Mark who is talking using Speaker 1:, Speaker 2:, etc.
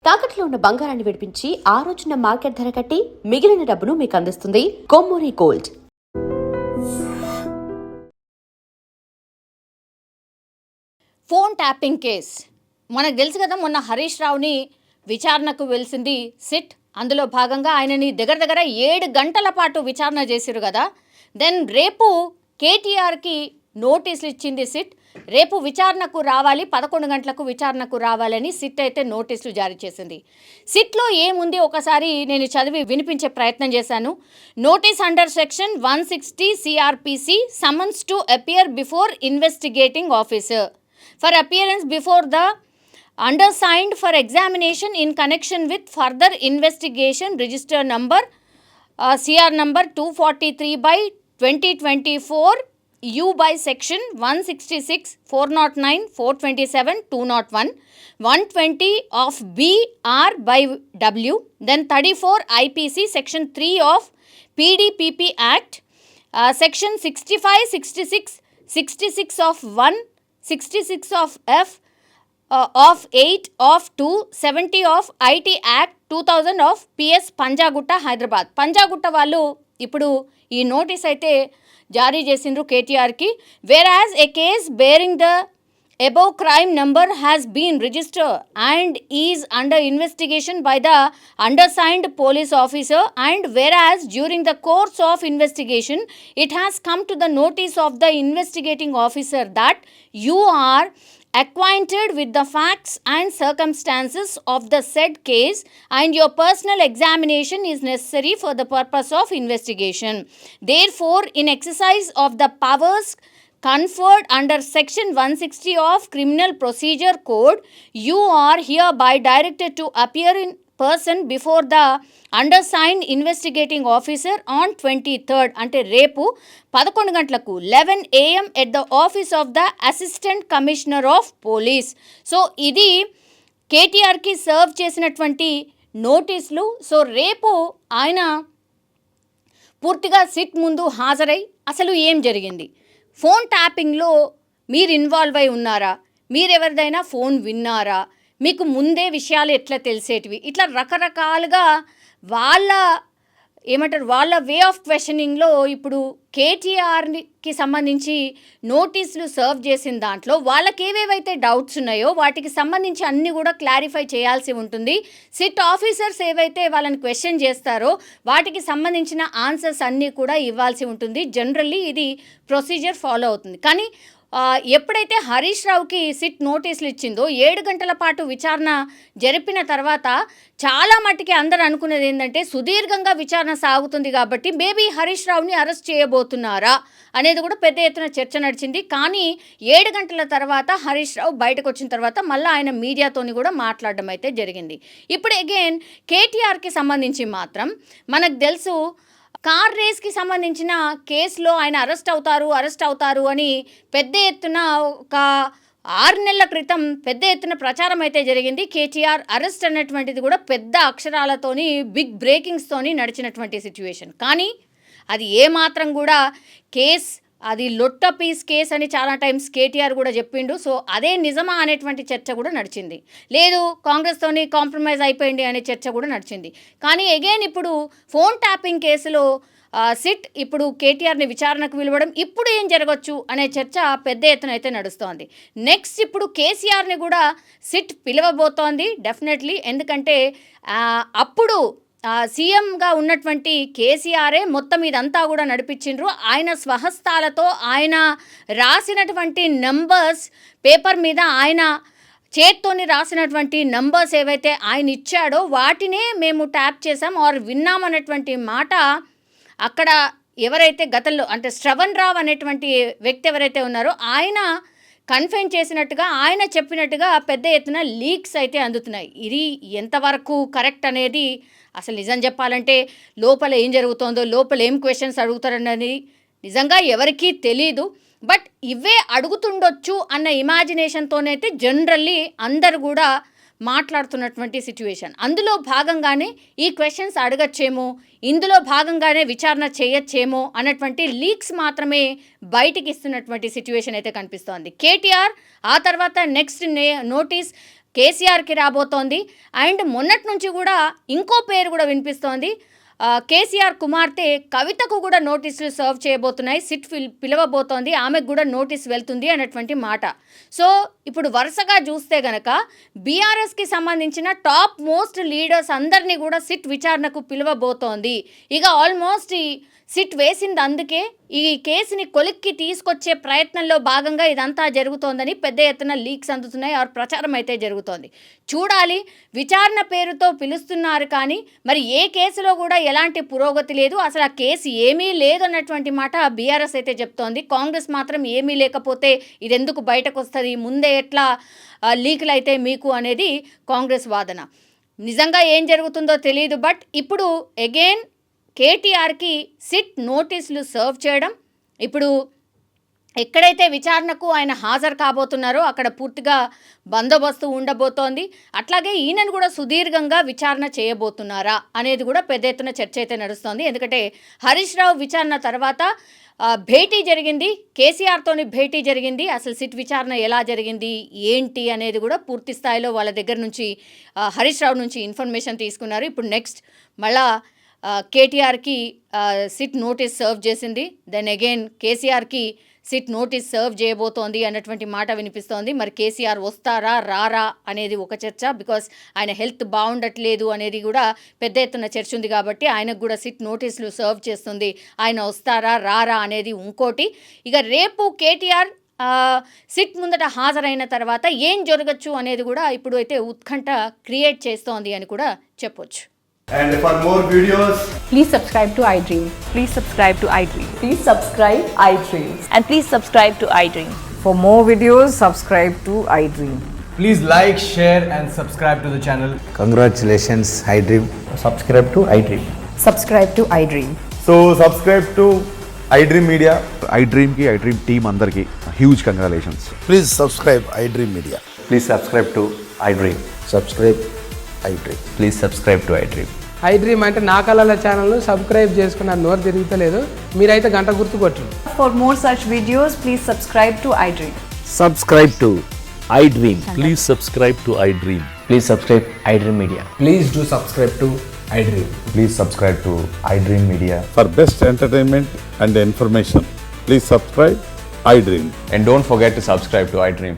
Speaker 1: తాకట్లో ఉన్న బంగారాన్ని విడిపించి ఆ రోజున మార్కెట్ ధర కట్టి మిగిలిన డబ్బును మీకు అందిస్తుంది Kommuri gold.
Speaker 2: Phone tapping case మనకు తెలుసు కదా, మొన్న హరీష్ రావుని విచారణకు వెలిసింది సిట్. అందులో భాగంగా ఆయనని దగ్గర 7 గంటల పాటు విచారణ చేసిరు కదా. దెన్ రేపు కేటీఆర్కి నోటీసులు ఇచ్చింది సిట్. రేపు విచారణకు రావాలి, 11 గంటలకు విచారణకు రావాలని సిట్ అయితే నోటీసులు జారీ చేసింది. సిట్లో ఏముంది ఒకసారి నేను చదివి వినిపించే ప్రయత్నం చేశాను. Notice under section 160 CRPC summons to appear before investigating officer for appearance before the undersigned for examination in connection with further investigation register number CR number 243 by 2024 U by section 166 409 427 201 120 of B R by W, then 34 IPC section 3 of PDPP Act, section 65 66 66 of 1 66 of F of 8 of 2 70 of IT Act 2000 of PS Panjagutta Hyderabad. Panjagutta వాళ్ళు ఇప్పుడు ఈ notice అయితే జారీ చేసిండ్రు కేటీఆర్కి. Whereas a case bearing the above crime number has been registered and is under investigation by the undersigned police officer, and whereas during the course of investigation it has come to the notice of the investigating officer that you are acquainted with the facts and circumstances of the said case and your personal examination is necessary for the purpose of investigation. Therefore, in exercise of the powers conferred under section 160 of Criminal Procedure Code, you are hereby directed to appear in person before the undersigned investigating officer on 23rd అంటే రేపు 11 గంటలకు 11 AM at the office of the Assistant Commissioner of Police. So ఇది కేటీఆర్కి serve చేసినటువంటి నోటీసులు. So రేపు ఆయన పూర్తిగా SIT ముందు హాజరై అసలు ఏం జరిగింది, ఫోన్ ట్యాపింగ్లో మీరు ఇన్వాల్వ్ అయి ఉన్నారా, మీరెవరిదైనా ఫోన్ విన్నారా, మీకు ముందే విషయాలు ఎట్లా తెలిసేటివి, ఇట్లా రకరకాలుగా వాళ్ళ వే ఆఫ్ క్వశ్చనింగ్లో ఇప్పుడు కేటీఆర్కి సంబంధించి నోటీసులు సర్వ్ చేసిన దాంట్లో వాళ్ళకి ఏవేవైతే డౌట్స్ ఉన్నాయో వాటికి సంబంధించి అన్నీ కూడా క్లారిఫై చేయాల్సి ఉంటుంది. సిట్ ఆఫీసర్స్ ఏవైతే వాళ్ళని క్వశ్చన్ చేస్తారో వాటికి సంబంధించిన ఆన్సర్స్ అన్నీ కూడా ఇవ్వాల్సి ఉంటుంది. జనరల్లీ ఇది ప్రొసీజర్ ఫాలో అవుతుంది. కానీ ఎప్పుడైతే హరీష్ రావుకి సిట్ నోటీసులు ఇచ్చిందో 7 గంటల పాటు విచారణ జరిపిన తర్వాత చాలా మట్టుకి అందరూ అనుకునేది ఏంటంటే సుదీర్ఘంగా విచారణ సాగుతుంది కాబట్టి మేబీ హరీష్ రావుని అరెస్ట్ చేయబోతున్నారా అనేది కూడా పెద్ద ఎత్తున చర్చ నడిచింది. కానీ 7 గంటల తర్వాత హరీష్ రావు బయటకు వచ్చిన తర్వాత మళ్ళీ ఆయన మీడియాతోని కూడా మాట్లాడడం అయితే జరిగింది. ఇప్పుడు అగైన్ కేటీఆర్కి సంబంధించి మాత్రం మనకు తెలుసు, కార్ రేస్కి సంబంధించిన కేసులో ఆయన అరెస్ట్ అవుతారు అని పెద్ద ఎత్తున ఒక 6 నెలల క్రితం పెద్ద ఎత్తున ప్రచారం అయితే జరిగింది. కేటీఆర్ అరెస్ట్ అన్నటువంటిది కూడా పెద్ద అక్షరాలతోని బిగ్ బ్రేకింగ్స్తోని నడిచినటువంటి సిచ్యువేషన్. కానీ అది ఏమాత్రం కూడా అది లొట్ట పీస్ కేస్ అని చాలా టైమ్స్ కేటీఆర్ కూడా చెప్పిండు. సో అదే నిజమా అనేటువంటి చర్చ కూడా నడిచింది. లేదు కాంగ్రెస్తోని కాంప్రమైజ్ అయిపోయింది అనే చర్చ కూడా నడిచింది. కానీ అగైన్ ఇప్పుడు ఫోన్ ట్యాపింగ్ కేసులో సిట్ ఇప్పుడు కేటీఆర్ని విచారణకు పిలవడం, ఇప్పుడు ఏం జరగచ్చు అనే చర్చ పెద్ద ఎత్తున అయితే నడుస్తోంది. నెక్స్ట్ ఇప్పుడు కేసీఆర్ని కూడా సిట్ పిలవబోతోంది డెఫినెట్లీ. ఎందుకంటే అప్పుడు సీఎంగా ఉన్నటువంటి కేసీఆరే మొత్తం ఇదంతా కూడా నడిపించిండ్రు. ఆయన స్వహస్తాలతో ఆయన రాసినటువంటి నంబర్స్ పేపర్ మీద ఆయన చేత్తోని రాసినటువంటి నంబర్స్ ఏవైతే ఆయన ఇచ్చాడో వాటినే మేము ట్యాప్ చేసాం ఆర్ విన్నామన్నటువంటి మాట అక్కడ ఎవరైతే గతంలో అంటే శ్రవణ్ రావు అనేటువంటి వ్యక్తి ఎవరైతే ఉన్నారో ఆయన కన్ఫైన్ చేసినట్టుగా ఆయన చెప్పినట్టుగా పెద్ద ఎత్తున లీక్స్ అయితే అందుతున్నాయి. ఇది ఎంతవరకు కరెక్ట్ అనేది అసలు నిజం చెప్పాలంటే లోపల ఏం జరుగుతుందో, లోపల ఏం క్వశ్చన్స్ అడుగుతారన్నది నిజంగా ఎవరికీ తెలీదు. బట్ ఇవే అడుగుతుండొచ్చు అన్న ఇమాజినేషన్తోనైతే జనరల్లీ అందరు కూడా మాట్లాడుతున్నటువంటి సిచ్యువేషన్. అందులో భాగంగానే ఈ క్వశ్చన్స్ అడగచ్చేమో, ఇందులో భాగంగానే విచారణ చేయొచ్చేమో అన్నటువంటి లీక్స్ మాత్రమే బయటికి ఇస్తున్నటువంటి సిచ్యువేషన్ అయితే కనిపిస్తోంది. కేటీఆర్ ఆ తర్వాత నెక్స్ట్ నోటీస్ కేసీఆర్కి రాబోతోంది. అండ్ మొన్నటి నుంచి కూడా ఇంకో పేరు కూడా వినిపిస్తోంది. కేసీఆర్ కుమార్తె కవితకు కూడా నోటీసులు సర్వ్ చేయబోతున్నాయి. సిట్ పిలవబోతోంది, ఆమెకు కూడా నోటీస్ వెళ్తుంది అన్నటువంటి మాట. సో ఇప్పుడు వరుసగా చూస్తే గనక బీఆర్ఎస్కి సంబంధించిన టాప్ మోస్ట్ లీడర్స్ అందరినీ కూడా సిట్ విచారణకు పిలవబోతోంది. ఇక ఆల్మోస్ట్ ఈ సిట్ వేసింది అందుకే ఈ కేసుని కొలిక్కి తీసుకొచ్చే ప్రయత్నంలో భాగంగా ఇదంతా జరుగుతోందని పెద్ద ఎత్తున లీక్స్ అందుతున్నాయి. ఆ ప్రచారం అయితే జరుగుతోంది. చూడాలి, విచారణ పేరుతో పిలుస్తున్నారు కానీ మరి ఏ కేసులో కూడా ఎలాంటి పురోగతి లేదు, అసలు ఆ కేసు ఏమీ లేదు అన్నటువంటి మాట బీఆర్ఎస్ అయితే చెప్తోంది. కాంగ్రెస్ మాత్రం ఏమీ లేకపోతే ఇది ఎందుకు బయటకు వస్తుంది, ముందే ఎట్లా లీకులు అయితే మీకు అనేది కాంగ్రెస్ వాదన. నిజంగా ఏం జరుగుతుందో తెలియదు. బట్ ఇప్పుడు అగైన్ కేటీఆర్కి సిట్ నోటీసులు సర్వ్ చేయడం, ఇప్పుడు ఎక్కడైతే విచారణకు ఆయన హాజరు కాబోతున్నారో అక్కడ పూర్తిగా బందోబస్తు ఉండబోతోంది. అట్లాగే ఈయనను కూడా సుదీర్ఘంగా విచారణ చేయబోతున్నారా అనేది కూడా పెద్ద ఎత్తున చర్చ అయితే నడుస్తోంది. ఎందుకంటే హరీష్ రావు విచారణ తర్వాత భేటీ జరిగింది, కేసీఆర్తోని భేటీ జరిగింది. అసలు సిట్ విచారణ ఎలా జరిగింది ఏంటి అనేది కూడా పూర్తి స్థాయిలో వాళ్ళ దగ్గర నుంచి హరీష్ రావు నుంచి ఇన్ఫర్మేషన్ తీసుకున్నారు. ఇప్పుడు నెక్స్ట్ మళ్ళా కేటీఆర్కి సిట్ నోటీస్ సర్వ్ చేసింది. దెన్ అగైన్ కేసీఆర్కి సిట్ నోటీస్ సర్వ్ చేయబోతోంది అన్నటువంటి మాట వినిపిస్తోంది. మరి కేసీఆర్ వస్తారా రారా అనేది ఒక చర్చ. బికాస్ ఆయన హెల్త్ బాగుండట్లేదు అనేది కూడా పెద్ద ఎత్తున చర్చ ఉంది కాబట్టి ఆయనకు కూడా సిట్ నోటీసులు సర్వ్ చేస్తుంది. ఆయన వస్తారా రారా అనేది ఇంకోటి. ఇక రేపు కేటీఆర్ సిట్ ముందట హాజరైన తర్వాత ఏం జరగచ్చు అనేది కూడా ఇప్పుడు అయితే ఉత్కంఠ క్రియేట్ చేస్తోంది అని కూడా చెప్పొచ్చు.
Speaker 3: And for more videos,
Speaker 4: Please subscribe to iDream.
Speaker 5: Please subscribe to iDream.
Speaker 4: Please subscribe iDream.
Speaker 5: And please subscribe to iDream.
Speaker 4: For more videos, subscribe to iDream.
Speaker 3: please like, share and subscribe to the channel.
Speaker 6: Congratulations, iDream.
Speaker 7: Subscribe to iDream.
Speaker 4: Subscribe to iDream.
Speaker 3: So subscribe to iDream Media.
Speaker 8: iDream team అందరికి huge congratulations.
Speaker 6: Please subscribe iDream Media.
Speaker 7: Please subscribe to iDream.
Speaker 6: Subscribe iDream.
Speaker 7: Please subscribe to iDream.
Speaker 9: iDream అంటే నా కళల ఛానల్ను subscribe చేసుకున్న నోరు తిరుగుతలేదు, మీరైతే గంట గుర్తు కొట్టండి.
Speaker 5: For more such videos, please subscribe to iDream.
Speaker 7: Subscribe to iDream.
Speaker 10: Please subscribe to iDream.
Speaker 7: Please subscribe iDream Media.
Speaker 3: Please do subscribe to iDream.
Speaker 6: Please subscribe to iDream Media.
Speaker 10: For best entertainment and information, please subscribe iDream.
Speaker 7: And don't forget to subscribe to iDream.